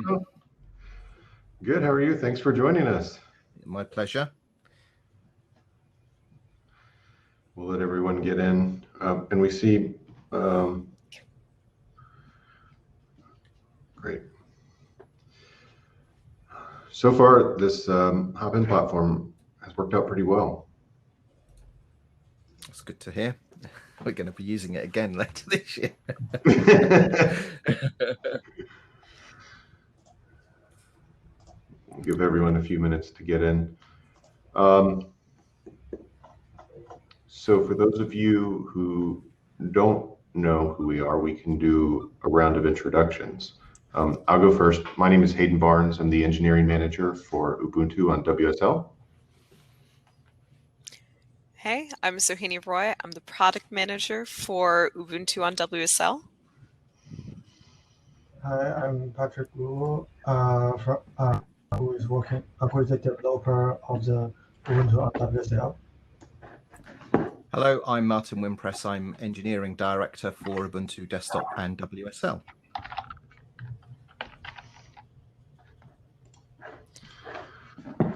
doing? Good. How are you? Thanks for joining us. My pleasure. We'll let everyone get in, and we see. Great. So far, this hop-in platform has worked out pretty well. That's good to hear. We're going to be using it again later this year. We'll give everyone a few minutes to get in. So for those of you who don't know who we are, we can do a round of introductions. I'll go first. My name is Hayden Barnes. I'm the engineering manager for Ubuntu on WSL. Hey, I'm Sohini Roy. I'm the product manager for Ubuntu on WSL. Hi, I'm Patrick Wu, who is the developer of the Ubuntu on WSL. Hello, I'm Martin Wimpress. I'm engineering director for Ubuntu Desktop and WSL.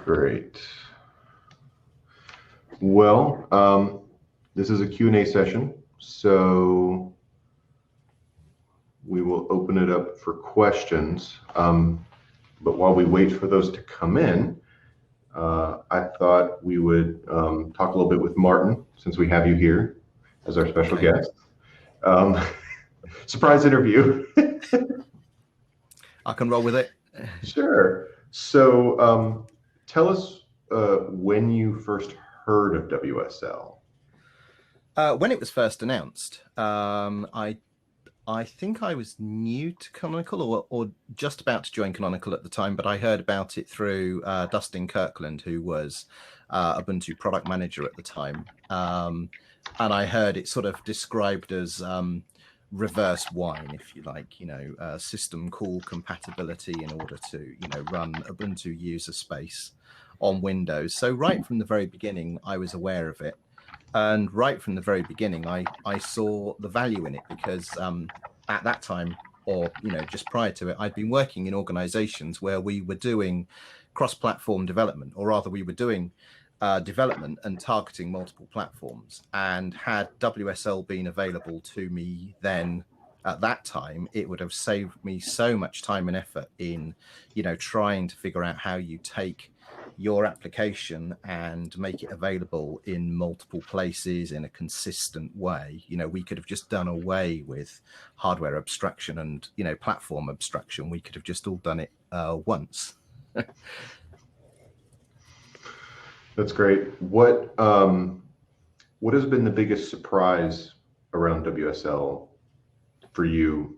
Great. Well, this is a Q&A session, so we will open it up for questions. But while we wait for those to come in, I thought we would talk a little bit with Martin, since we have you here as our special guest. Surprise interview. I can roll with it. Sure. So tell us when you first heard of WSL. When it was first announced, I think I was new to Canonical or just about to join Canonical at the time, but I heard about it through Dustin Kirkland, who was Ubuntu product manager at the time. And I heard it sort of described as reverse wine, if you like, system call compatibility in order to, run Ubuntu user space on Windows. So right from the very beginning, I was aware of it. And right from the very beginning, I saw the value in it because at that time, or just prior to it, I'd been working in organizations where we were doing cross-platform development, or rather we were doing development and targeting multiple platforms. And had WSL been available to me then at that time, it would have saved me so much time and effort in, trying to figure out how you take your application and make it available in multiple places in a consistent way. We could have just done away with hardware abstraction and, platform abstraction. We could have just all done it once. That's great. What has been the biggest surprise around WSL for you?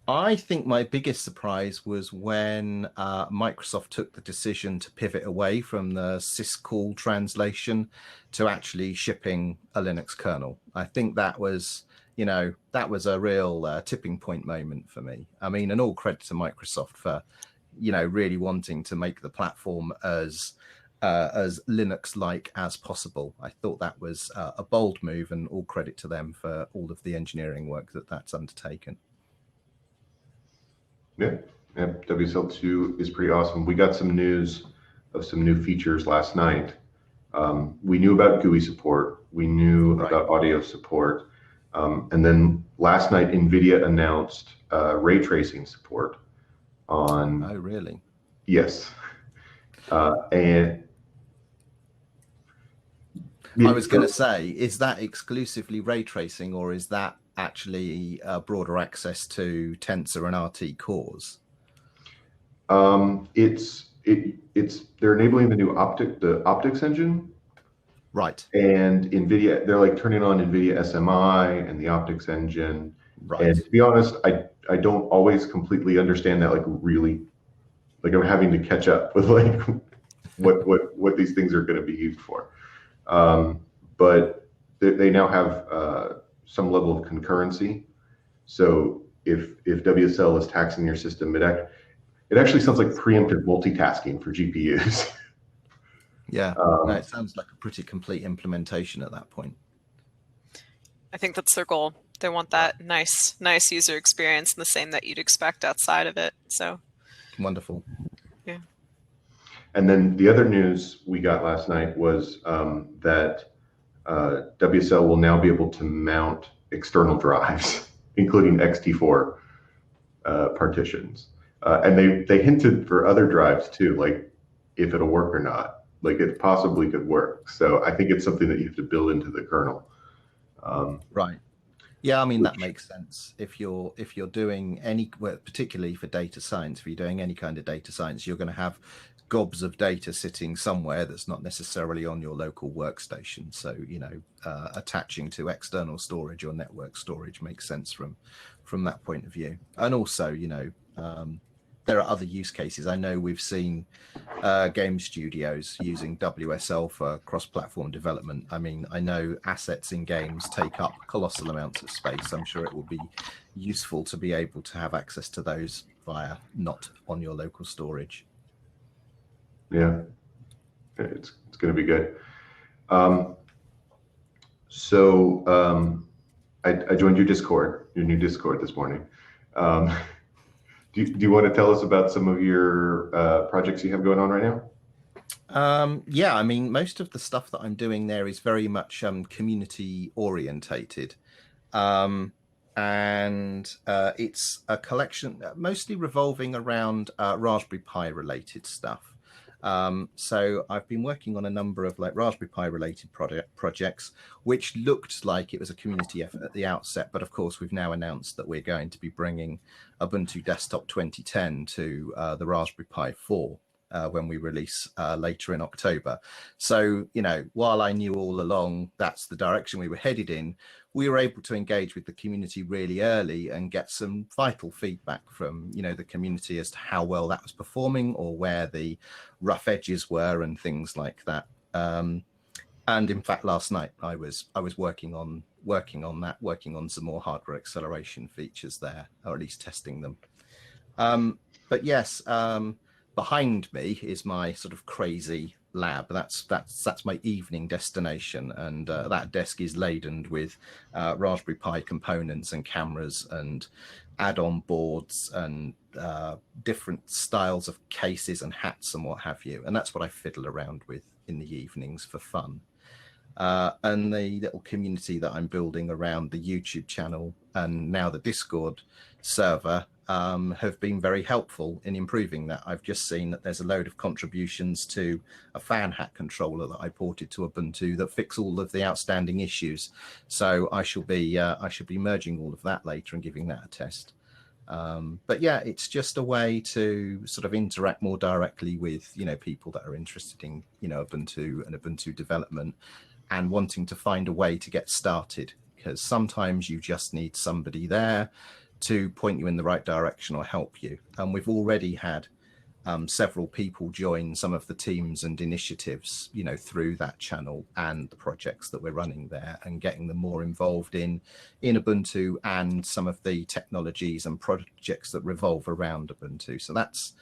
I think my biggest surprise was when Microsoft took the decision to pivot away from the syscall translation to actually shipping a Linux kernel. I think that was, that was a real tipping point moment for me. I mean, and all credit to Microsoft for, really wanting to make the platform as Linux-like as possible. I thought that was a bold move, and all credit to them for all of the engineering work that's undertaken. Yeah, WSL2 is pretty awesome. We got some news of some new features last night. We knew about GUI support. We knew about audio support. And then last night, NVIDIA announced ray tracing support on... Oh, really? Yes. And... I was going to say, is that exclusively ray tracing, or is that actually broader access to Tensor and RT cores? They're enabling the new optics engine, right? And NVIDIA, they're like turning on NVIDIA SMI and the optics engine. Right. And to be honest, I don't always completely understand that. Like I'm having to catch up with like what these things are going to be used for. But they now have some level of concurrency. So if WSL is taxing your system, it actually sounds like preemptive multitasking for GPUs. Yeah, no, it sounds like a pretty complete implementation at that point. I think that's their goal. They want that nice user experience and the same that you'd expect outside of it. So Wonderful. yeah. And then the other news we got last night was that WSL will now be able to mount external drives, including XT4 partitions. And they hinted for other drives too, like if it'll work or not. Like it possibly could work. So I think it's something that you have to build into the kernel. Right. Yeah, I mean, that makes sense. If you're doing any, well, particularly for data science, if you're doing any kind of data science, you're going to have gobs of data sitting somewhere that's not necessarily on your local workstation. So, attaching to external storage or network storage makes sense from that point of view. And also, there are other use cases. I know we've seen game studios using WSL for cross-platform development. I mean, I know assets in games take up colossal amounts of space. I'm sure it will be useful to be able to have access to those via not on your local storage. Yeah, it's going to be good. I joined your new Discord this morning. Do you want to tell us about some of your projects you have going on right now? Yeah, I mean, most of the stuff that I'm doing there is very much community orientated. And it's a collection mostly revolving around Raspberry Pi related stuff. So I've been working on a number of Raspberry Pi related projects, which looked like it was a community effort at the outset. But of course, we've now announced that we're going to be bringing Ubuntu Desktop 2010 to the Raspberry Pi 4 when we release later in October. So, while I knew all along that's the direction we were headed in, we were able to engage with the community really early and get some vital feedback from, the community as to how well that was performing or where the rough edges were and things like that. And in fact, last night I was working on some more hardware acceleration features there, or at least testing them. But yes, behind me is my sort of crazy lab. That's my evening destination, and that desk is laden with Raspberry Pi components and cameras and add-on boards and different styles of cases and hats and what have you. And that's what I fiddle around with in the evenings for fun. And the little community that I'm building around the YouTube channel and now the Discord server have been very helpful in improving that. I've just seen that there's a load of contributions to a fan hat controller that I ported to Ubuntu that fix all of the outstanding issues. So I shall be merging all of that later and giving that a test. But yeah, it's just a way to sort of interact more directly with people that are interested in Ubuntu and Ubuntu development and wanting to find a way to get started, because sometimes you just need somebody there to point you in the right direction or help you. And we've already had several people join some of the teams and initiatives, through that channel and the projects that we're running there, and getting them more involved in Ubuntu and some of the technologies and projects that revolve around Ubuntu. So that's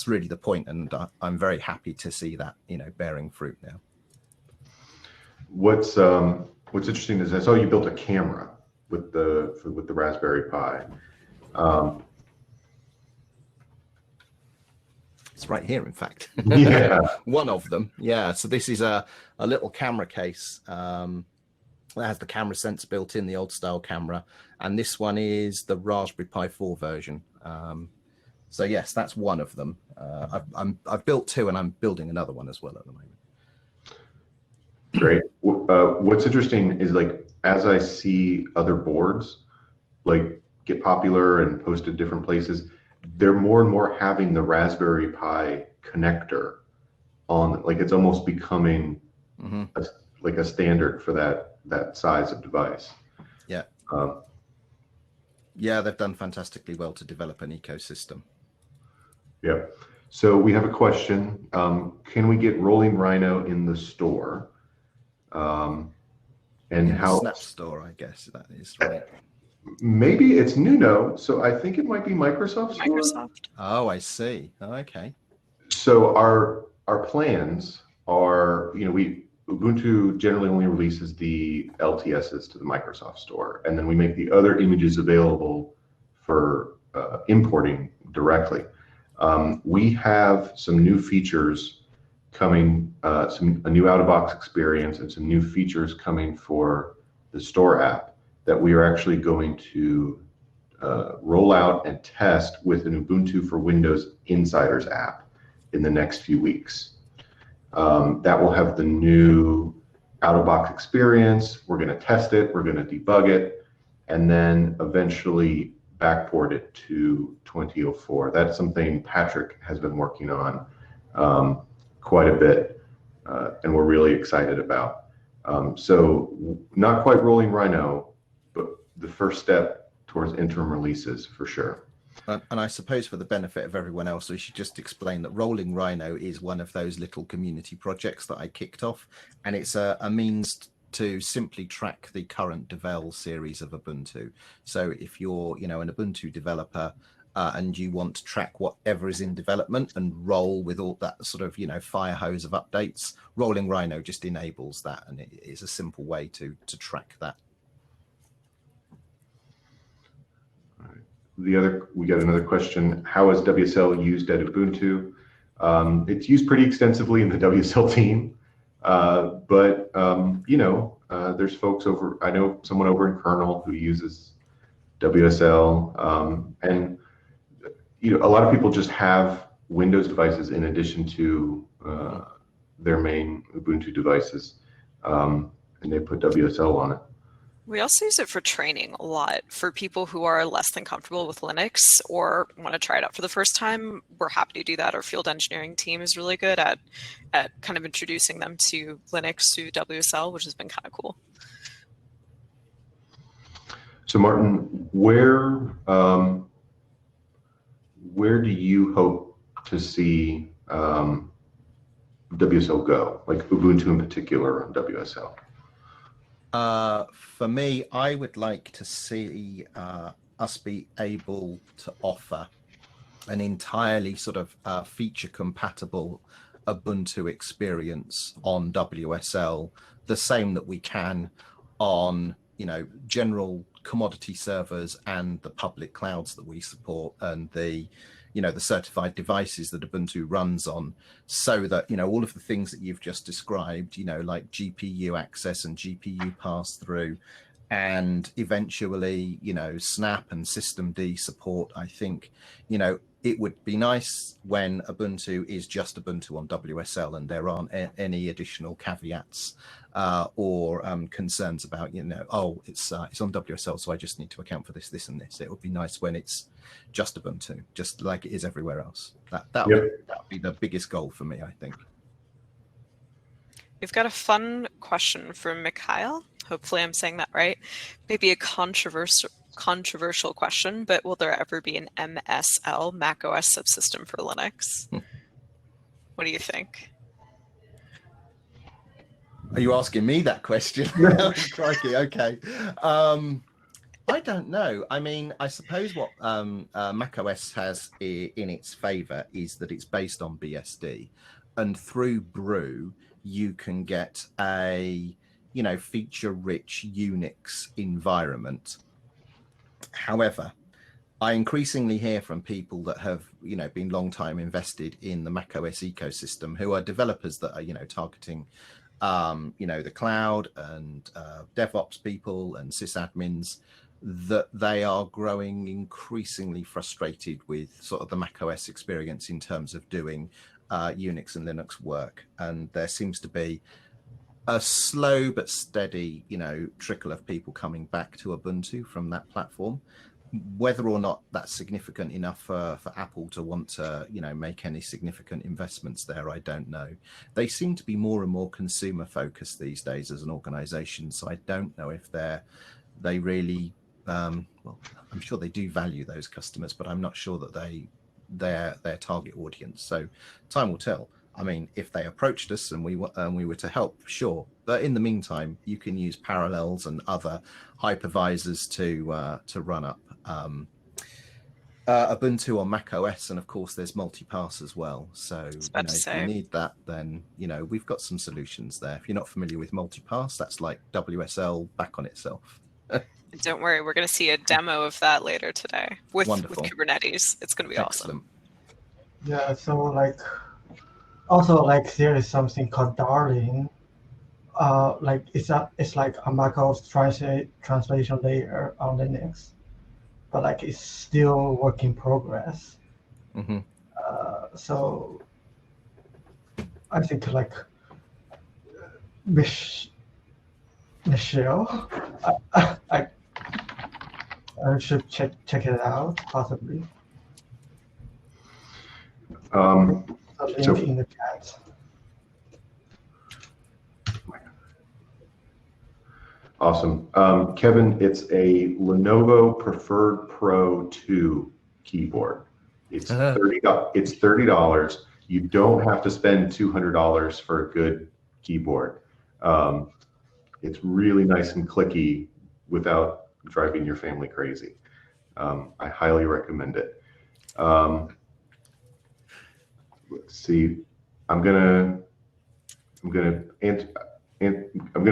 really the point, and I'm very happy to see that bearing fruit now. What's interesting is I saw you built a camera with the Raspberry Pi. It's right here, in fact. Yeah. One of them. Yeah. So this is a little camera case that has the camera sensor built in, the old style camera. And this one is the Raspberry Pi 4 version. So yes, that's one of them. I've built two, and I'm building another one as well at the moment. Great. What's interesting is as I see other boards get popular and posted different places, they're more and more having the Raspberry Pi connector on. It's almost becoming a standard for that size of device. Yeah. Yeah, they've done fantastically well to develop an ecosystem. Yeah. So we have a question. Can we get Rolling Rhino in the store? And how Snap Store, I guess that is right. Maybe it's Nuno, so I think it might be Microsoft Store. Microsoft. Oh, I see. Oh, okay. So our plans are, we Ubuntu generally only releases the LTSs to the Microsoft Store, and then we make the other images available for importing directly. We have some new features coming, a new out-of-box experience and some new features coming for the Store app that we are actually going to roll out and test with an Ubuntu for Windows Insiders app in the next few weeks. That will have the new out-of-box experience. We're going to test it, we're going to debug it, and then eventually backport it to 2004. That's something Patrick has been working on quite a bit, and we're really excited about. So not quite rolling Rhino, but the first step towards interim releases for sure. And I suppose for the benefit of everyone else, we should just explain that Rolling Rhino is one of those little community projects that I kicked off, and it's a means to simply track the current Devel series of Ubuntu. So if you're, an Ubuntu developer and you want to track whatever is in development and roll with all that sort of, fire hose of updates, Rolling Rhino just enables that, and it is a simple way to track that. We got another question. How is WSL used at Ubuntu? It's used pretty extensively in the WSL team, but there's folks over. I know someone over in Kernel who uses WSL, and a lot of people just have Windows devices in addition to their main Ubuntu devices, and they put WSL on it. We also use it for training a lot for people who are less than comfortable with Linux or want to try it out for the first time. We're happy to do that. Our field engineering team is really good at kind of introducing them to Linux through WSL, which has been kind of cool. So Martin, where do you hope to see WSL go, like Ubuntu in particular on WSL? For me, I would like to see us be able to offer an entirely sort of feature compatible Ubuntu experience on WSL, the same that we can on, general commodity servers and the public clouds that we support, and the certified devices that Ubuntu runs on, so that, all of the things that you've just described, like GPU access and GPU pass through, and eventually, Snap and Systemd support. I think, it would be nice when Ubuntu is just Ubuntu on WSL and there aren't any additional caveats or concerns about, it's on WSL, so I just need to account for this, this, and this. It would be nice when it's just Ubuntu, just like it is everywhere else. That would be the biggest goal for me, I think. We've got a fun question from Mikhail. Hopefully I'm saying that right. Maybe a controversial question, but will there ever be an MSL, Mac OS subsystem for Linux? What do you think? Are you asking me that question? Crikey, okay. I don't know. I mean, I suppose what macOS has in its favor is that it's based on BSD, and through Brew, you can get a, feature-rich Unix environment. However, I increasingly hear from people that have, been long time invested in the macOS ecosystem, who are developers that are, targeting, the cloud and DevOps people and sysadmins, that they are growing increasingly frustrated with sort of the macOS experience in terms of doing Unix and Linux work. And there seems to be a slow but steady, trickle of people coming back to Ubuntu from that platform. Whether or not that's significant enough for Apple to want to, make any significant investments there, I don't know. They seem to be more and more consumer focused these days as an organization, so I don't know if they really, well, I'm sure they do value those customers, but I'm not sure that they're their target audience. So time will tell. I mean, if they approached us and we were to help, sure. But in the meantime, you can use Parallels and other hypervisors to run up Ubuntu on Mac OS, and of course there's multipass as well. So if you need that, then we've got some solutions there. If you're not familiar with multipass, that's like WSL back on itself. Don't worry, we're going to see a demo of that later today with Kubernetes. It's going to be Excellent. awesome. Yeah, so like also like there is something called Darling. Like it's like a macOS translation layer on Linux, but like it's still work in progress. Mm-hmm. So I think like Michelle, I should check it out possibly. The link in the chat. Awesome. Kevin, it's a Lenovo Preferred Pro 2 keyboard. It's $30. You don't have to spend $200 for a good keyboard. It's really nice and clicky without driving your family crazy. I highly recommend it. Let's see. I'm gonna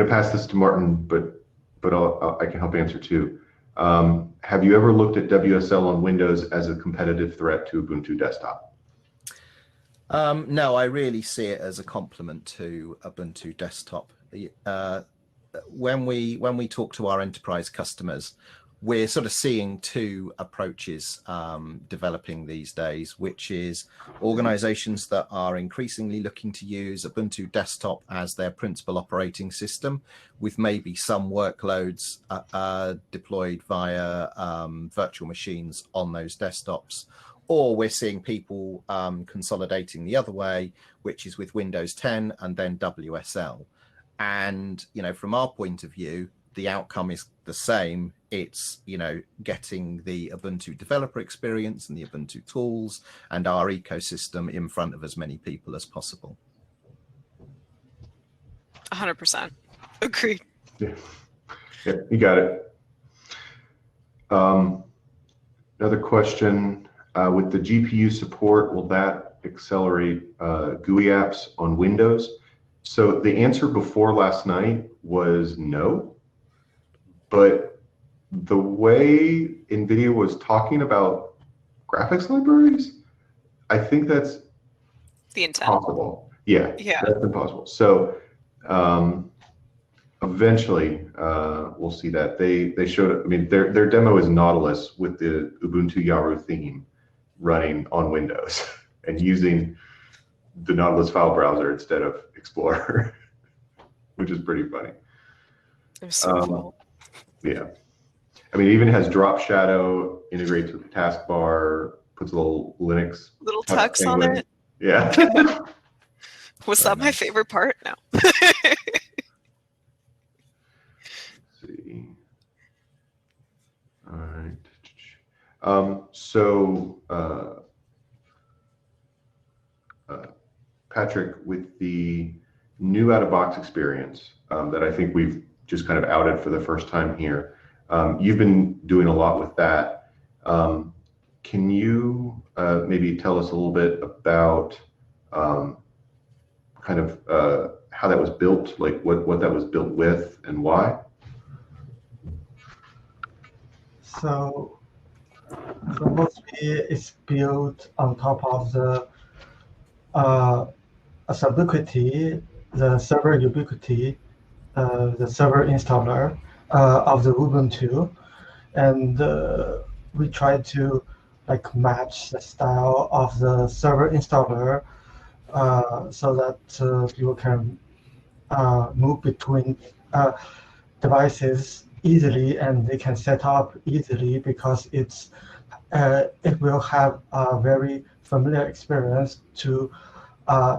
pass this to Martin, but I can help answer too. Have you ever looked at WSL on Windows as a competitive threat to Ubuntu Desktop? No, I really see it as a complement to Ubuntu Desktop. When we talk to our enterprise customers, we're sort of seeing two approaches developing these days, which is organizations that are increasingly looking to use Ubuntu Desktop as their principal operating system, with maybe some workloads deployed via virtual machines on those desktops. Or we're seeing people consolidating the other way, which is with Windows 10 and then WSL. And, from our point of view, the outcome is the same. It's, getting the Ubuntu developer experience and the Ubuntu tools and our ecosystem in front of as many people as possible. 100%. Agreed. Yeah, you got it. Another question, with the GPU support, will that accelerate GUI apps on Windows? So the answer before last night was no. But the way NVIDIA was talking about graphics libraries, I think that's the intent. Possible. Yeah, yeah, that's impossible. So eventually we'll see that. They showed, I mean, their demo is Nautilus with the Ubuntu Yaru theme running on Windows and using the Nautilus file browser instead of Explorer, which is pretty funny. They're so cool. Yeah. I mean, it even has drop shadow, integrates with the taskbar, puts a little Linux tux on it. Yeah. Was that my favorite part? No. Let's see. All right. Patrick, with the new out-of-box experience that I think we've just kind of outed for the first time here, you've been doing a lot with that. Can you maybe tell us a little bit about kind of how that was built, like what that was built with and why? So mostly it's built on top of the Ubiquiti, the server Ubiquiti, the server installer of the Ubuntu, and we try to like match the style of the server installer so that people can move between devices easily, and they can set up easily because it will have a very familiar experience to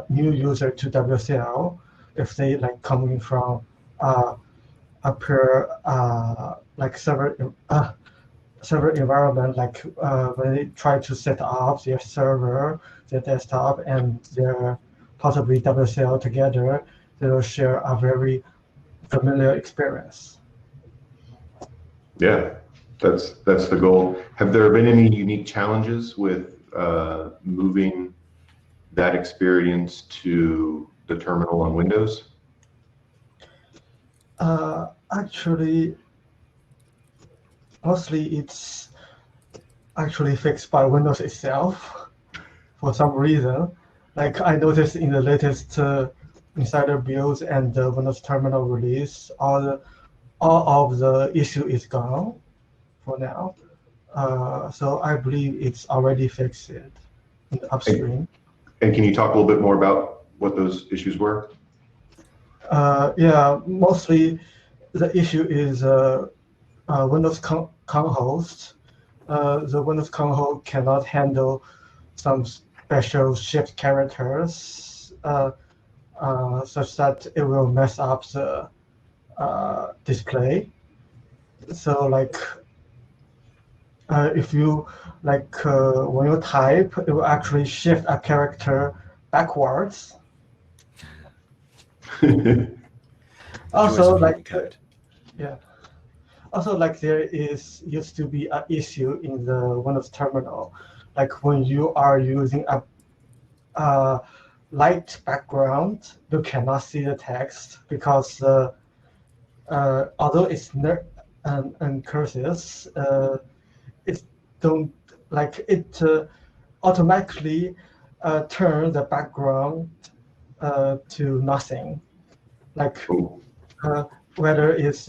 new user to WSL if they like coming from a pure like server environment, like when they try to set up their server, their desktop, and their possibly WSL together, they will share a very familiar experience. Yeah, That's the goal. Have there been any unique challenges with moving that experience to the terminal on Windows? Actually, mostly it's actually fixed by Windows itself for some reason. Like I noticed in the latest insider builds and the Windows Terminal release, all of the issue is gone for now. So I believe it's already fixed in the upstream. And can you talk a little bit more about what those issues were? Yeah, mostly the issue is Windows host. The Windows host cannot handle some special shift characters such that it will mess up the display. So like if you when you type, it will actually shift a character backwards. Also, like code. yeah. Also, like there used to be an issue in the Windows terminal, like when you are using a light background, you cannot see the text because although it's and curses, it don't like it automatically turn the background to nothing, like whether it's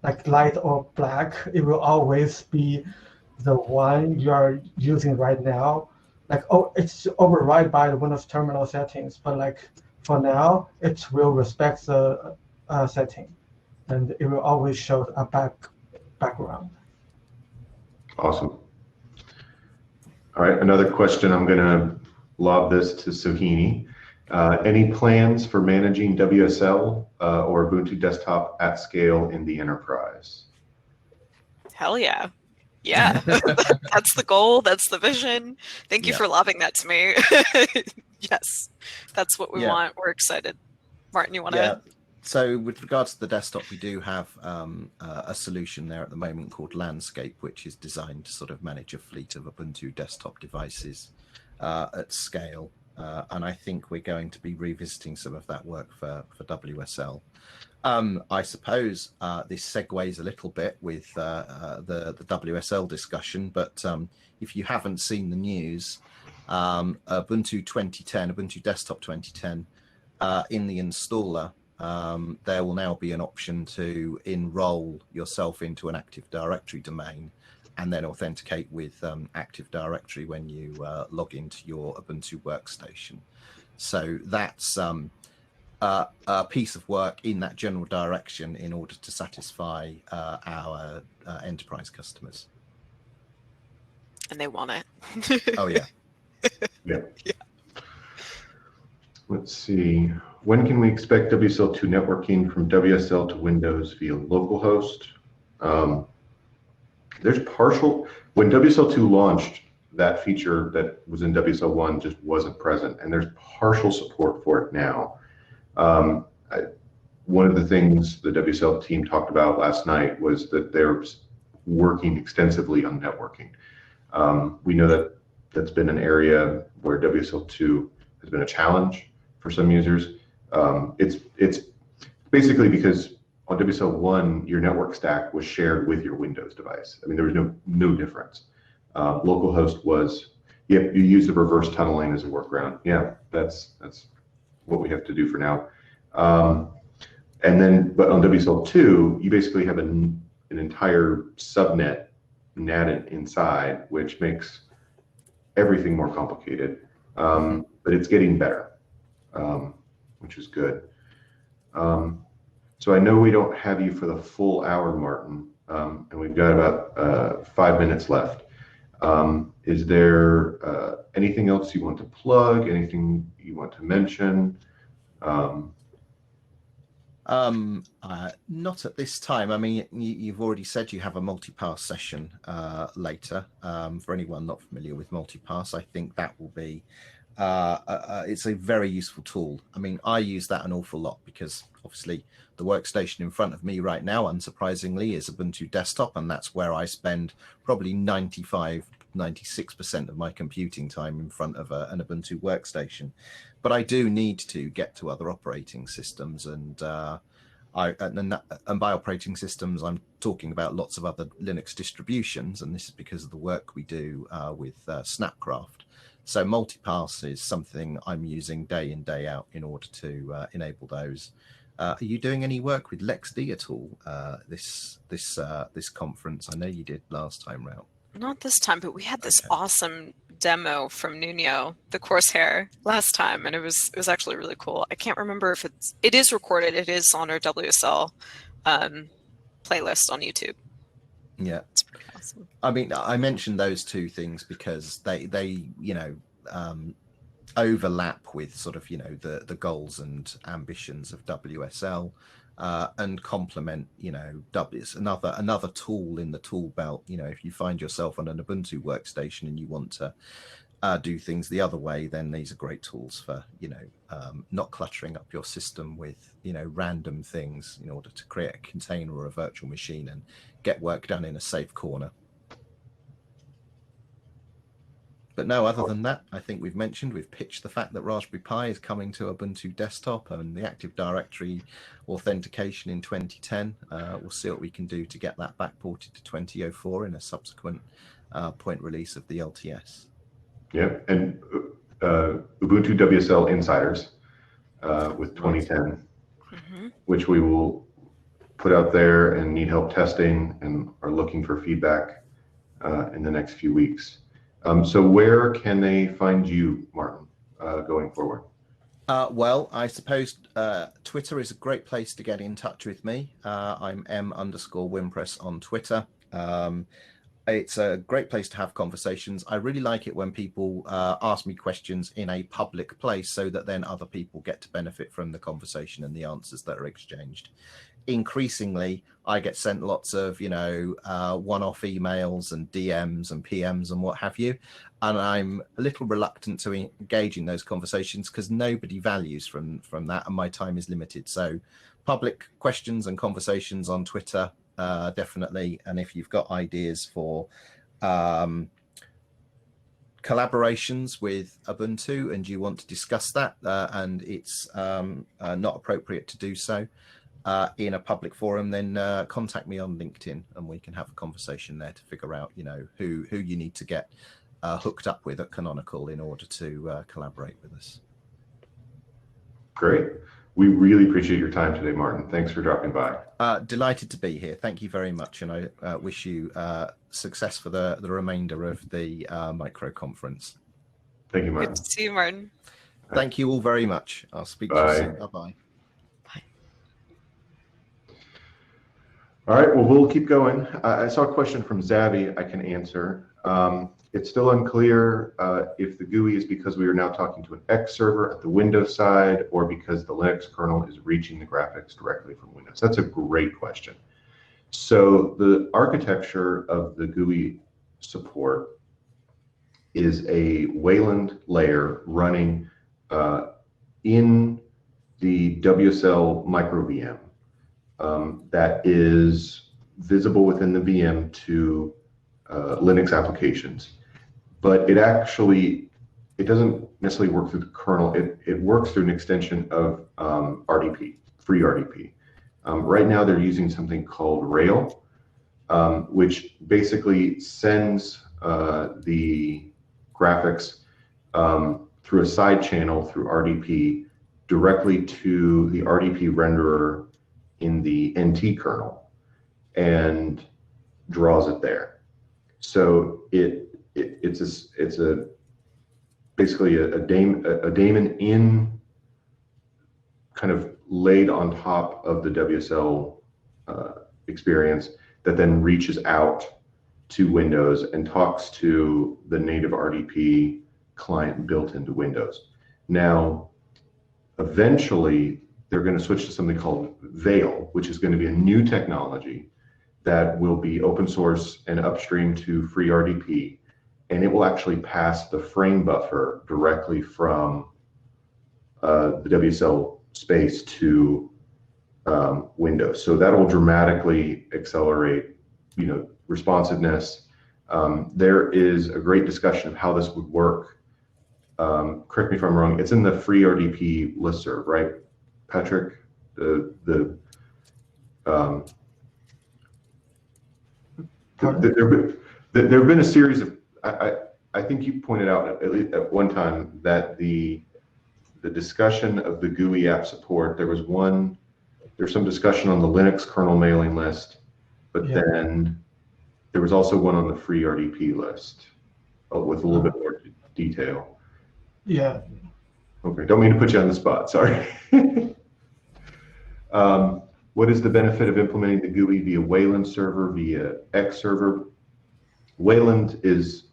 like light or black, it will always be the one you are using right now. Like, oh, it's override by the Windows terminal settings, but like for now, it will respect the setting, and it will always show a background. Awesome. All right, another question. I'm going to lob this to Sohini. Any plans for managing WSL or Ubuntu desktop at scale in the enterprise? Hell yeah. Yeah, that's the goal. That's the vision. Thank you for lobbing that to me. Yes, that's what we want. We're excited. Martin, you want to? So with regards to the desktop, we do have a solution there at the moment called Landscape, which is designed to sort of manage a fleet of Ubuntu desktop devices at scale. And I think we're going to be revisiting some of that work for WSL. I suppose this segues a little bit with the WSL discussion, but if you haven't seen the news, Ubuntu 2010, Ubuntu Desktop 2010, in the installer, there will now be an option to enroll yourself into an Active Directory domain and then authenticate with Active Directory when you log into your Ubuntu workstation. So that's a piece of work in that general direction in order to satisfy our enterprise customers. And they want it. Oh, yeah. Yeah. Let's see. When can we expect WSL2 networking from WSL to Windows via localhost? There's partial, when WSL2 launched, that feature that was in WSL1 just wasn't present, and there's partial support for it now. One of the things the WSL team talked about last night was that they're working extensively on networking. We know that that's been an area where WSL2 has been a challenge for some users. It's basically because on WSL1, your network stack was shared with your Windows device. I mean, there was no difference. Localhost was, you use the reverse tunneling as a workaround. Yeah, that's what we have to do for now. And then, but on WSL2, you basically have an entire subnet NAT inside, which makes everything more complicated. But it's getting better, which is good. So I know we don't have you for the full hour, Martin, and we've got about 5 minutes left. Is there anything else you want to plug? Anything you want to mention? Not at this time. I mean, you've already said you have a multipass session later. For anyone not familiar with multipass, I think that will be it's a very useful tool. I mean, I use that an awful lot because obviously the workstation in front of me right now, unsurprisingly, is Ubuntu desktop, and that's where I spend probably 96% of my computing time in front of an Ubuntu workstation. But I do need to get to other operating systems, and by operating systems, I'm talking about lots of other Linux distributions, and this is because of the work we do with Snapcraft. So multipass is something I'm using day in, day out in order to enable those. Are you doing any work with LexD at all this conference? I know you did last time round. Not this time, but we had this awesome demo from Nuno, the Corsair, last time, and it was actually really cool. I can't remember if it is recorded. It is on our WSL playlist on YouTube. Yeah, it's pretty awesome. I mean, I mentioned those two things because they overlap with sort of the goals and ambitions of WSL. And complement, it's another tool in the tool belt. If you find yourself on an Ubuntu workstation and you want to do things the other way, then these are great tools for, not cluttering up your system with, random things in order to create a container or a virtual machine and get work done in a safe corner. But no, other than that, I think we've pitched the fact that Raspberry Pi is coming to Ubuntu desktop and the Active Directory authentication in 2010. We'll see what we can do to get that backported to 2004 in a subsequent point release of the LTS. Yeah, and Ubuntu WSL Insiders with 2010, which we will put out there and need help testing and are looking for feedback in the next few weeks. So where can they find you, Martin, going forward? Well, I suppose Twitter is a great place to get in touch with me. I'm M_Wimpress on Twitter. It's a great place to have conversations. I really like it when people ask me questions in a public place so that then other people get to benefit from the conversation and the answers that are exchanged. Increasingly, I get sent lots of, one-off emails and DMs and PMs and what have you. And I'm a little reluctant to engage in those conversations because nobody values from that, and my time is limited. So public questions and conversations on Twitter, definitely. And if you've got ideas for collaborations with Ubuntu and you want to discuss that and it's not appropriate to do so in a public forum, then contact me on LinkedIn and we can have a conversation there to figure out, who you need to get hooked up with at Canonical in order to collaborate with us. Great. We really appreciate your time today, Martin. Thanks for dropping by. Delighted to be here. Thank you very much. And I wish you success for the remainder of the micro conference. Thank you, Martin. Good to see you, Martin. Thank you all very much. I'll speak to you soon. Bye-bye. All right, well, we'll keep going. I saw a question from Zavi I can answer. It's still unclear if the GUI is because we are now talking to an X server at the Windows side or because the Linux kernel is reaching the graphics directly from Windows. That's a great question. So the architecture of the GUI support is a Wayland layer running in the WSL micro VM. That is visible within the VM to Linux applications, but it doesn't necessarily work through the kernel. It works through an extension of RDP, free RDP. Right now they're using something called Rail, which basically sends the graphics through a side channel through RDP directly to the RDP renderer in the NT kernel and draws it there. So it's basically a daemon in kind of laid on top of the WSL experience that then reaches out to Windows and talks to the native RDP client built into Windows. Now, eventually, they're going to switch to something called Veil, which is going to be a new technology that will be open source and upstream to free RDP. and it will actually pass the frame buffer directly from the WSL space to Windows. So that will dramatically accelerate, responsiveness. There is a great discussion of how this would work. Correct me if I'm wrong. It's in the free RDP listserv, right, Patrick? There have been a series of. I think you pointed out at least at one time that the discussion of the GUI app support. There's some discussion on the Linux kernel mailing list, but then there was also one on the free RDP list with a little bit more detail. Yeah. Okay, don't mean to put you on the spot, sorry. What is the benefit of implementing the GUI via Wayland server, via X server? Wayland is,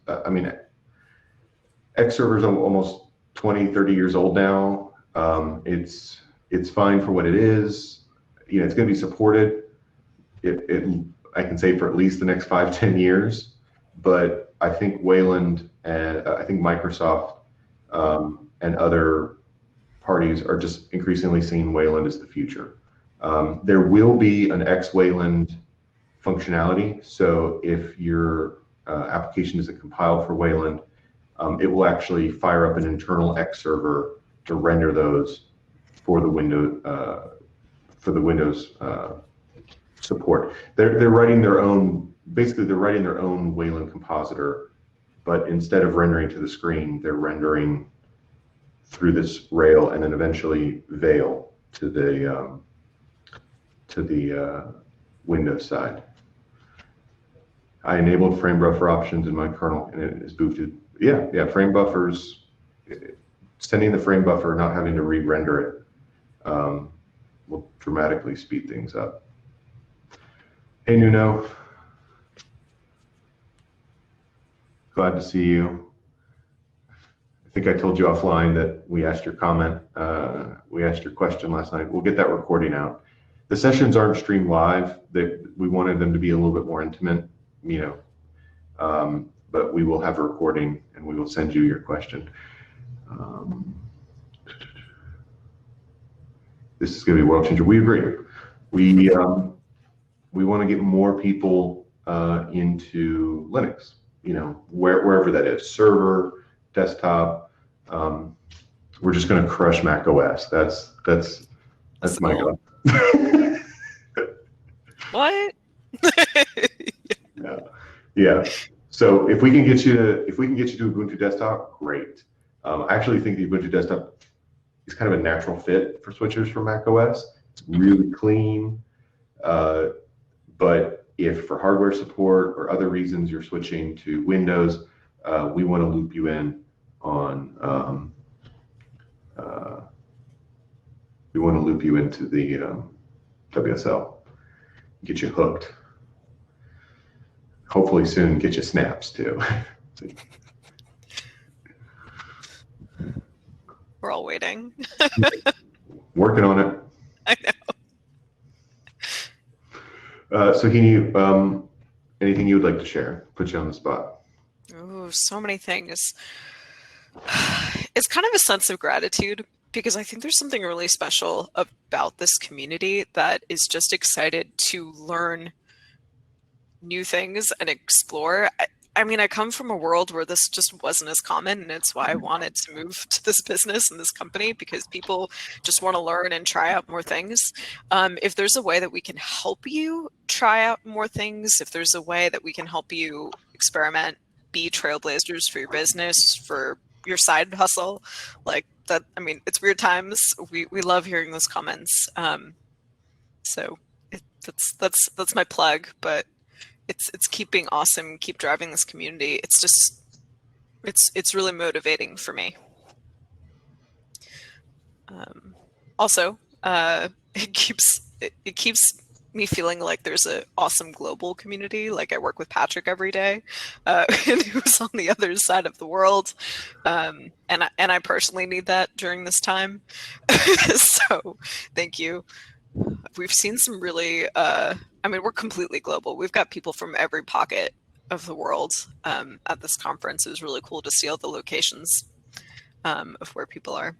X server is almost 20, 30 years old now. It's fine for what it is. It's going to be supported. I can say for at least the next 5, 10 years. But I think Wayland and I think Microsoft and other parties are just increasingly seeing Wayland as the future. There will be an X Wayland functionality. So if your application isn't compiled for Wayland, it will actually fire up an internal X server to render those for the Windows support. They're writing their own. Basically, they're writing their own Wayland compositor, but instead of rendering to the screen, they're rendering through this rail and then eventually Veil to the Windows side. I enabled frame buffer options in my kernel, and it is boosted. Yeah, frame buffers. Sending the frame buffer, not having to re-render it, will dramatically speed things up. Hey, Nuno. Glad to see you. I think I told you offline that we asked your comment. We asked your question last night. We'll get that recording out. The sessions aren't streamed live. We wanted them to be a little bit more intimate, but we will have a recording and we will send you your question. This is going to be a world changer. We agree. We want to get more people into Linux, wherever that is, server, desktop. We're just going to crush Mac OS. That's my goal. What? Yeah. So if we can get you to Ubuntu desktop, great. I actually think the Ubuntu desktop is kind of a natural fit for switchers from Mac OS. It's really clean. But if for hardware support or other reasons you're switching to Windows, we want to loop you in on. We want to loop you into the WSL, get you hooked. Hopefully soon, get you snaps too. We're all waiting. Working on it. I know. Sohini, anything you would like to share? Put you on the spot. Oh, so many things. It's kind of a sense of gratitude because I think there's something really special about this community that is just excited to learn new things and explore. I mean, I come from a world where this just wasn't as common, and it's why I wanted to move to this business and this company, because people just want to learn and try out more things. If there's a way that we can help you try out more things, if there's a way that we can help you experiment, be trailblazers for your business, for your side hustle, like that, I mean, it's weird times. We love hearing those comments. So that's my plug, but it's keeping awesome, keep driving this community. It's just, it's really motivating for me. Also, it keeps me feeling like there's an awesome global community. Like I work with Patrick every day, and who's on the other side of the world. And I personally need that during this time. So thank you. We've seen some really, I mean, we're completely global. We've got people from every pocket of the world at this conference. It was really cool to see all the locations of where people are.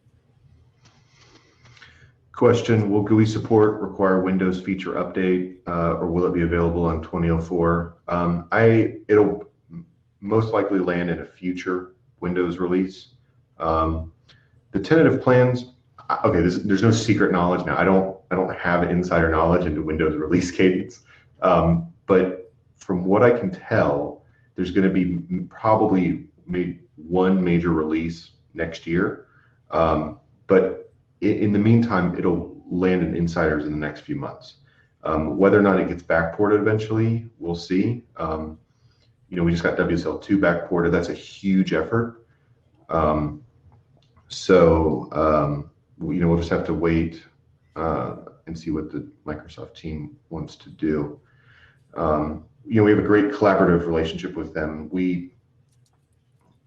Question, will GUI support require Windows feature update or will it be available on 2004? It'll most likely land in a future Windows release. The tentative plans, okay, there's no secret knowledge now. I don't have insider knowledge into Windows release cadence, but from what I can tell, there's going to be probably one major release next year, but in the meantime, it'll land in insiders in the next few months. Whether or not it gets backported eventually, we'll see. We just got WSL2 backported. That's a huge effort. We'll just have to wait and see what the Microsoft team wants to do. We have a great collaborative relationship with them. We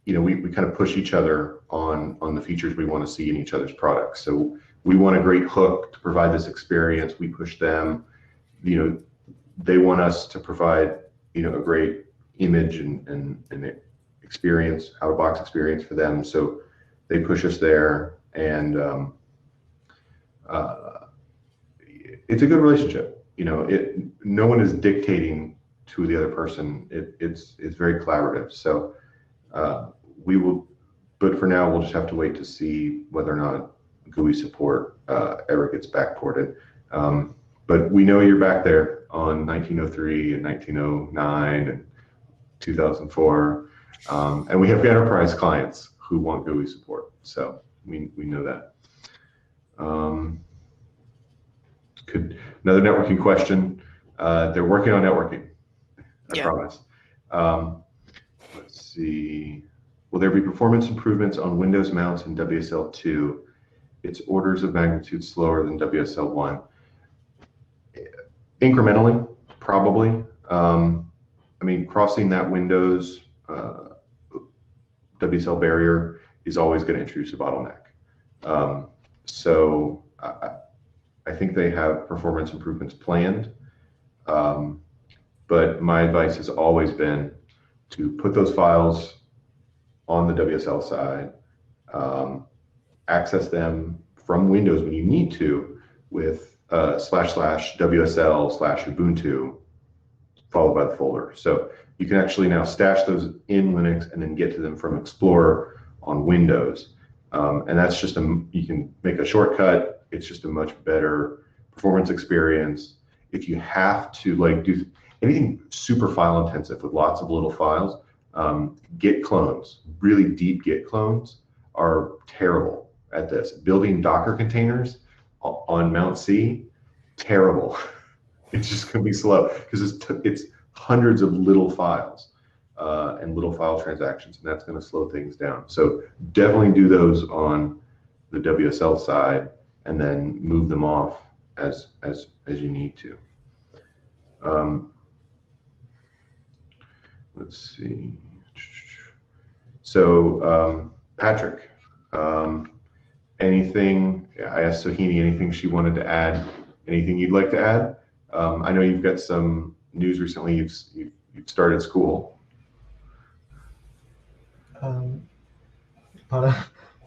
kind of push each other on the features we want to see in each other's products. So we want a great hook to provide this experience. We push them. They want us to provide a great image and experience, out-of-box experience for them. So they push us there, and it's a good relationship. No one is dictating to the other person. It's very collaborative. So we will, but for now, we'll just have to wait to see whether or not GUI support ever gets backported. But we know you're back there on 1903 and 1909 and 2004, and we have enterprise clients who want GUI support. So we know that. Another networking question. They're working on networking, I promise. Let's see. Will there be performance improvements on Windows mounts in WSL2? It's orders of magnitude slower than WSL1. Incrementally, probably. Crossing that Windows WSL barrier is always going to introduce a bottleneck. So I think they have performance improvements planned. But my advice has always been to put those files on the WSL side, access them from Windows when you need to with / WSL/Ubuntu followed by the folder. So you can actually now stash those in Linux and then get to them from Explorer on Windows. And that's just you can make a shortcut. It's just a much better performance experience. If you have to do anything super file intensive with lots of little files, Git clones, really deep Git clones are terrible at this. Building Docker containers on Mount C, terrible. It's just going to be slow because it's hundreds of little files and little file transactions, and that's going to slow things down. So definitely do those on the WSL side and then move them off as you need to. Let's see. So Patrick, anything? I asked Sohini anything she wanted to add. Anything you'd like to add? I know you've got some news recently. You've started school.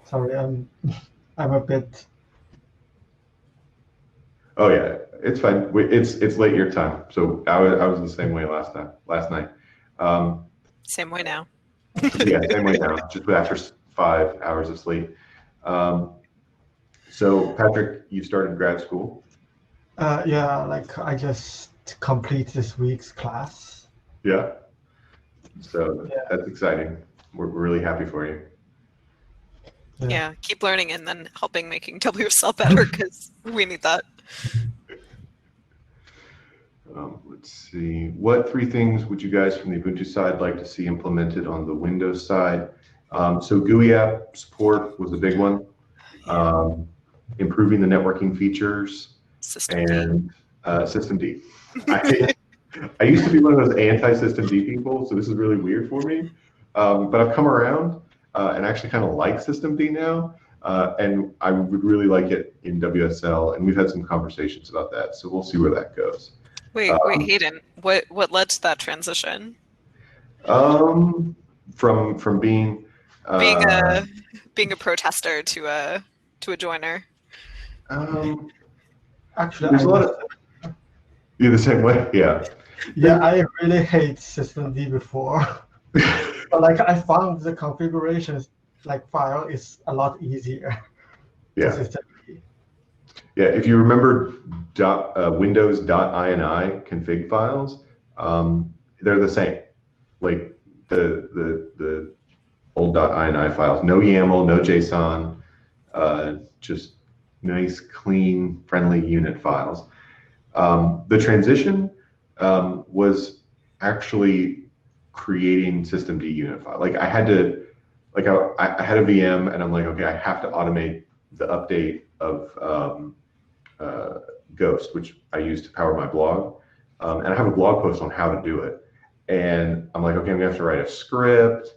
Sorry, I'm a bit. Oh yeah, it's fine. It's late your time, so I was the same way last night. Same way now. Yeah, same way now. Just after 5 hours of sleep. So Patrick, you started grad school. Yeah, I just complete this week's class. Yeah. So that's exciting. We're really happy for you. Yeah, keep learning and then helping making WSL better because we need that. Let's see. What 3 things would you guys from the Ubuntu side like to see implemented on the Windows side? So GUI app support was a big one. Improving the networking features and System D. I used to be one of those anti-System D people, so this is really weird for me. But I've come around and actually kind of like System D now. And I would really like it in WSL, and we've had some conversations about that. So we'll see where that goes. Wait, Hayden, what led to that transition? From being being a protester to a joiner. Actually, there's a lot of you're the same way, yeah. yeah, I really hate systemd before, but like I found the configurations like file is a lot easier for Yeah. systemd. Yeah, if you remember Windows.ini config files, they're the same. Like the old .ini files, no YAML, no JSON, just nice, clean, friendly unit files. The transition was actually creating systemd unit file. Like I had to, like I had a VM, and I'm like, okay, I have to automate the update of Ghost, which I use to power my blog. And I have a blog post on how to do it. And I'm like, okay, I'm gonna have to write a script,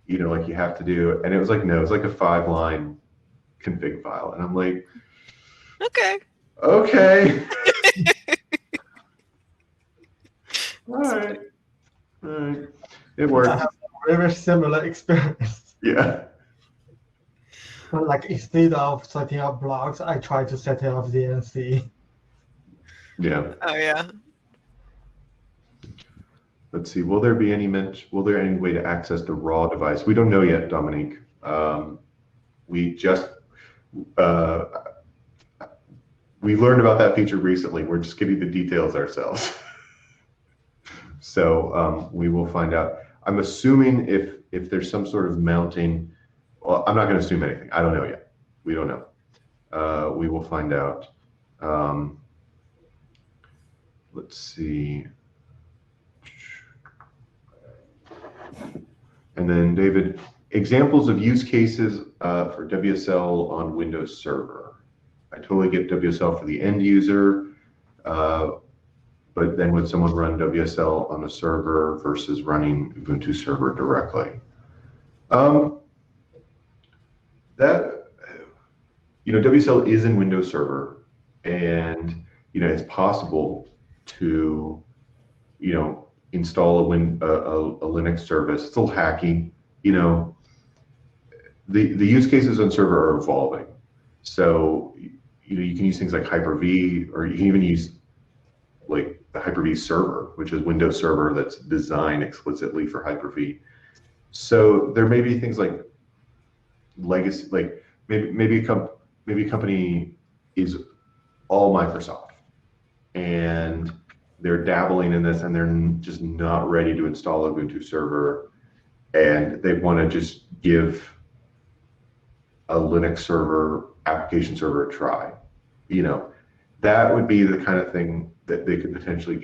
like you have to do. And it was like, no, it's like a 5-line config file. And I'm like, Okay. okay. All right. It works. I have a very similar experience. Yeah. But like instead of setting up blocks, I try to set up ZNC. Yeah. Oh yeah. Let's see. Will there any way to access the raw device? We don't know yet, Dominique. We just we learned about that feature recently. We're just getting the details ourselves. So we will find out. I'm assuming if there's some sort of mounting. Well, I'm not going to assume anything. I don't know yet. We don't know. We will find out. Let's see. And then David, examples of use cases for WSL on Windows Server. I totally get WSL for the end user, but then would someone run WSL on a server versus running Ubuntu server directly? WSL is in Windows Server, and it's possible to install a Linux service. It's a little hacky. The use cases on server are evolving. So you can use things like Hyper-V, or you can even use like the Hyper-V server, which is Windows Server that's designed explicitly for Hyper-V. So there may be things like legacy, like maybe a company is all Microsoft, and they're dabbling in this, and they're just not ready to install Ubuntu server, and they want to just give a Linux server, application server a try. That would be the kind of thing that they could potentially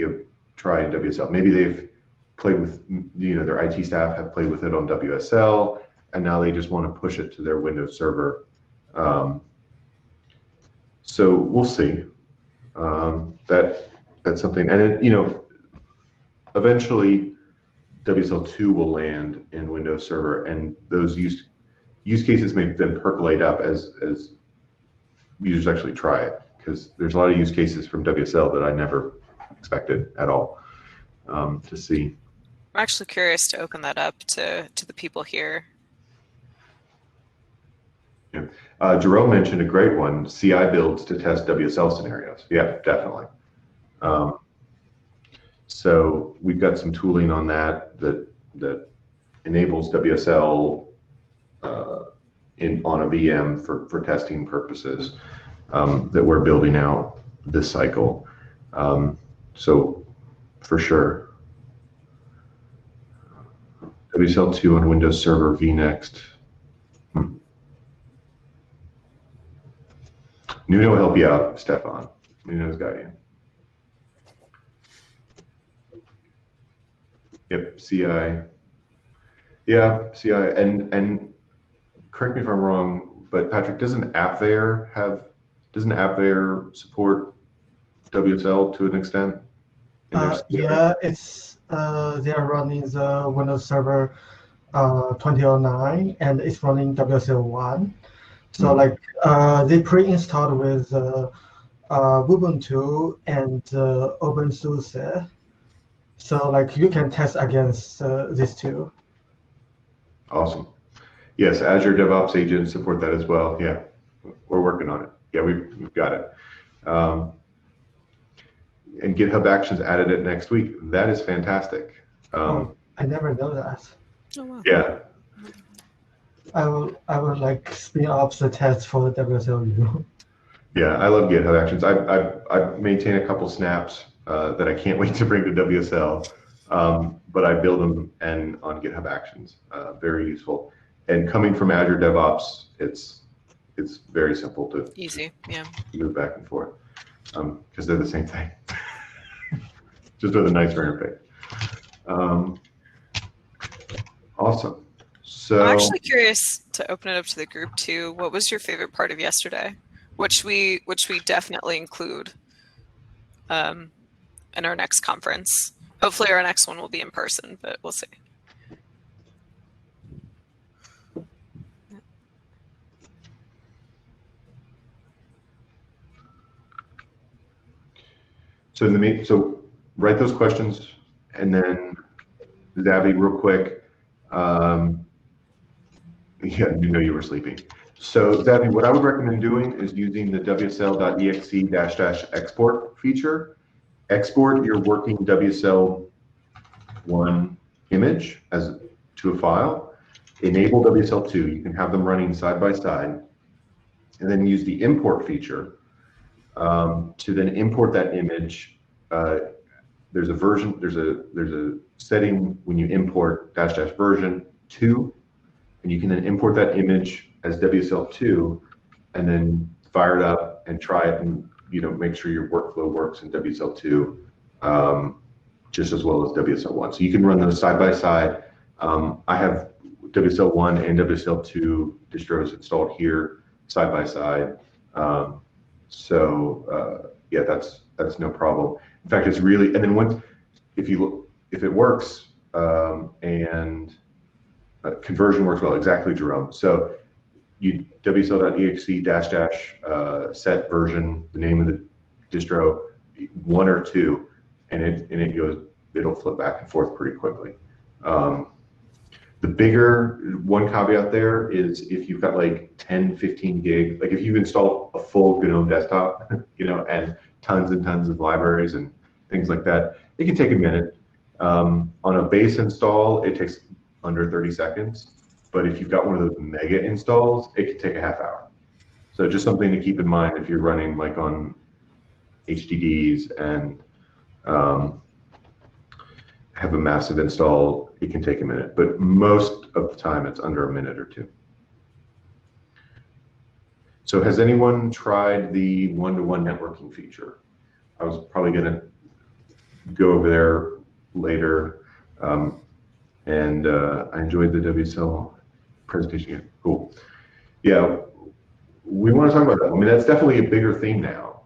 try in WSL. Maybe they've played with, their IT staff have played with it on WSL, and now they just want to push it to their Windows server. So we'll see. That's something, and eventually WSL2 will land in Windows Server, and those use cases may then percolate up as users actually try it, because there's a lot of use cases from WSL that I never expected at all to see. I'm actually curious to open that up to the people here. Yeah. Jerome mentioned a great one, CI builds to test WSL scenarios. Yeah, definitely. So we've got some tooling on that enables WSL on a VM for testing purposes that we're building out this cycle. So for sure. WSL2 on Windows Server vNext. Nuno will help you out, Stefan. Nuno's got you. Yep, CI. Yeah, CI. And correct me if I'm wrong, but Patrick, doesn't AppVeyor support WSL to an extent? Yeah, it's they're running the Windows Server 2009, and it's running WSL1. So they pre-installed with Ubuntu and OpenSUSE. So like you can test against these two. Awesome. Yes, Azure DevOps Agent support that as well. Yeah, we're working on it. Yeah, we've got it. And GitHub Actions added it next week. That is fantastic. I never know that. Oh, wow. Yeah, I will like spin off the test for the WSLU. yeah, I love GitHub Actions. I maintain a couple snaps that I can't wait to bring to WSL, but I build them and on GitHub Actions. Very useful. And coming from Azure DevOps, it's very simple to Easy, yeah. move back and forth because they're the same thing, just with a nicer interface. Awesome. So I'm actually curious to open it up to the group too. What was your favorite part of yesterday? Which we definitely include in our next conference. Hopefully our next one will be in person, but we'll see. so write those questions, and then Zabby, real quick. Yeah, you know you were sleeping. So Zabby, what I would recommend doing is using the WSL.exe --export feature. Export your working WSL1 image to a file. Enable WSL2. You can have them running side by side, and then use the import feature to then import that image. There's a version. There's a setting when you import --version 2. And you can then import that image as WSL2 and then fire it up and try it and make sure your workflow works in WSL2 just as well as WSL1. So you can run those side by side. I have WSL1 and WSL2 distros installed here side by side. Yeah, that's no problem. In fact, it's really, and then if it works and conversion works well, exactly, Jerome. So you WSL.exe -- set version, the name of the distro, 1 or 2, and it'll flip back and forth pretty quickly. The bigger one caveat there is if you've got like 10, 15 gig, like if you install a full GNOME desktop, and tons and tons of libraries and things like that, it can take a minute. On a base install, it takes under 30 seconds. But if you've got one of those mega installs, it can take a half hour. So just something to keep in mind if you're running like on HDDs and have a massive install, it can take a minute. But most of the time, it's under a minute or 2. So has anyone tried the one-to-one networking feature? I was probably going to go over there later. And I enjoyed the WSL presentation. Cool. Yeah, we want to talk about that. I mean, that's definitely a bigger theme now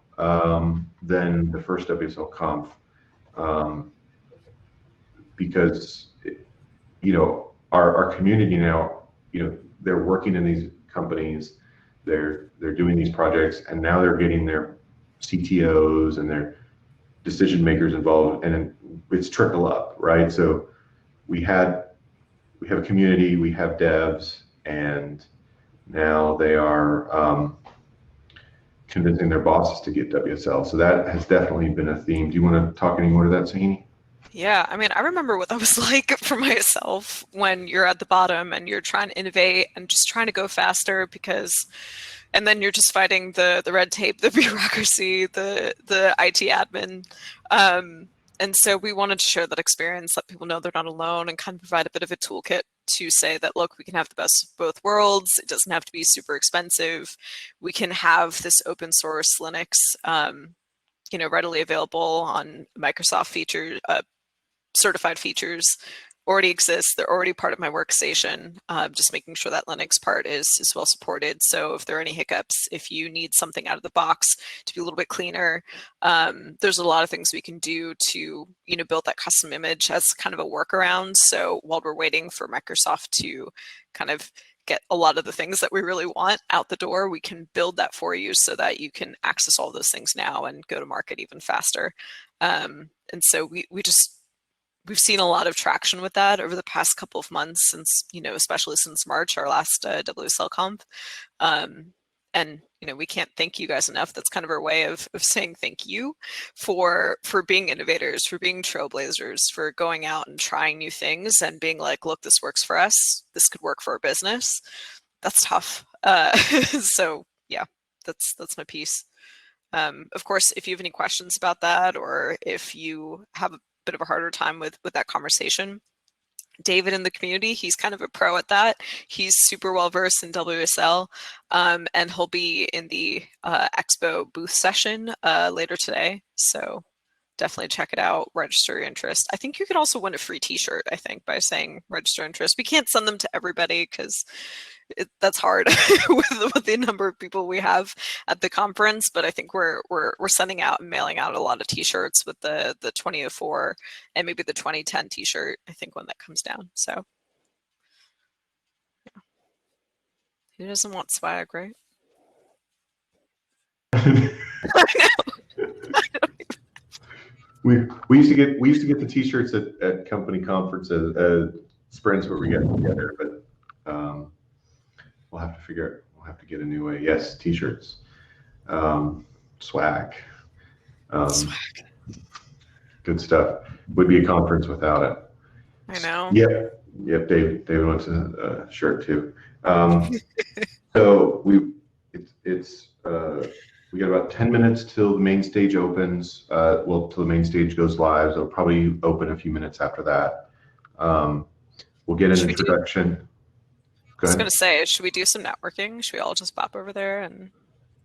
than the first WSLConf, because our community now, they're working in these companies, they're doing these projects, and now they're getting their CTOs and their decision makers involved, and it's trickle up, right? So we have a community, we have devs, and now they are convincing their bosses to get WSL. So that has definitely been a theme. Do you want to talk any more to that, Sahini? Yeah, I mean, I remember what that was like for myself when you're at the bottom and you're trying to innovate and just trying to go faster and then you're just fighting the red tape, the bureaucracy, the IT admin. And so we wanted to share that experience, let people know they're not alone, and kind of provide a bit of a toolkit to say that, look, we can have the best of both worlds. It doesn't have to be super expensive. We can have this open source Linux, readily available on Microsoft certified features already exist. They're already part of my workstation. Just making sure that Linux part is well supported. So if there are any hiccups, if you need something out of the box to be a little bit cleaner, there's a lot of things we can do to build that custom image as kind of a workaround. So while we're waiting for Microsoft to kind of get a lot of the things that we really want out the door, we can build that for you so that you can access all those things now and go to market even faster. And so we just we've seen a lot of traction with that over the past couple of months since, especially since March, our last WSLConf. And we can't thank you guys enough. That's kind of our way of saying thank you for being innovators, for being trailblazers, for going out and trying new things and being like, look, this works for us. This could work for our business. That's tough. So yeah, that's my piece. Of course, if you have any questions about that, or if you have a bit of a harder time with that conversation, David in the community, he's kind of a pro at that. He's super well versed in WSL, and he'll be in the Expo booth session later today. So definitely check it out, register your interest. I think you could also win a free t-shirt, I think, by saying register interest. We can't send them to everybody because that's hard with the number of people we have at the conference, but I think we're sending out and mailing out a lot of t-shirts with the 2004 and maybe the 2010 t-shirt, I think, when that comes down. So yeah. Who doesn't want swag, right? I know. We used to get the t-shirts at company conferences, sprints where we get together, but we'll have to get a new way. Yes, t-shirts, swag, Swag. good stuff. Would be a conference without it. I know. Yep. David wants a shirt too. So we got about 10 minutes till the main stage opens. Till the main stage goes live. So it'll probably open a few minutes after that. We'll get an introduction. I was going to say, should we do some networking? Should we all just pop over there and?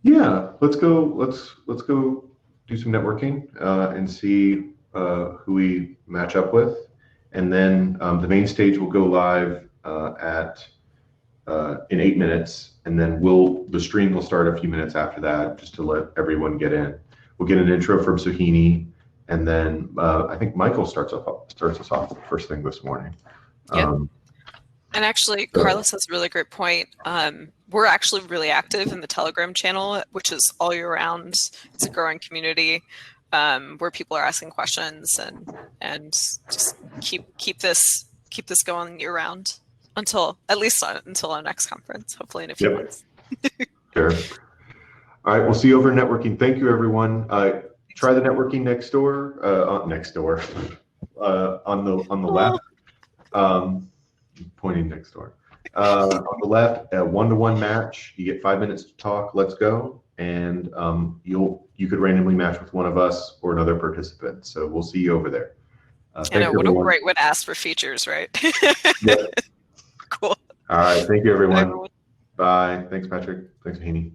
Yeah, let's go do some networking and see who we match up with, and then the main stage will go live in 8 minutes, and then the stream will start a few minutes after that, just to let everyone get in. We'll get an intro from Suhini, and then I think Michael starts us off first thing this morning. Yep. And actually, Carlos has a really great point. We're actually really active in the Telegram channel, which is all year round. It's a growing community where people are asking questions and just keep this going year round until our next conference, hopefully in a few months. Sure. All right, we'll see you over in networking. Thank you, everyone. Try the networking next door on the left. Pointing next door. On the left, a 1-to-1 match. You get 5 minutes to talk. Let's go, and you could randomly match with one of us or another participant. So we'll see you over there. I know, what a great way to ask for features, right? Yeah. Cool. All right, thank you, everyone. Bye, everyone. Bye. Thanks, Patrick. Thanks, Haney.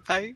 Bye.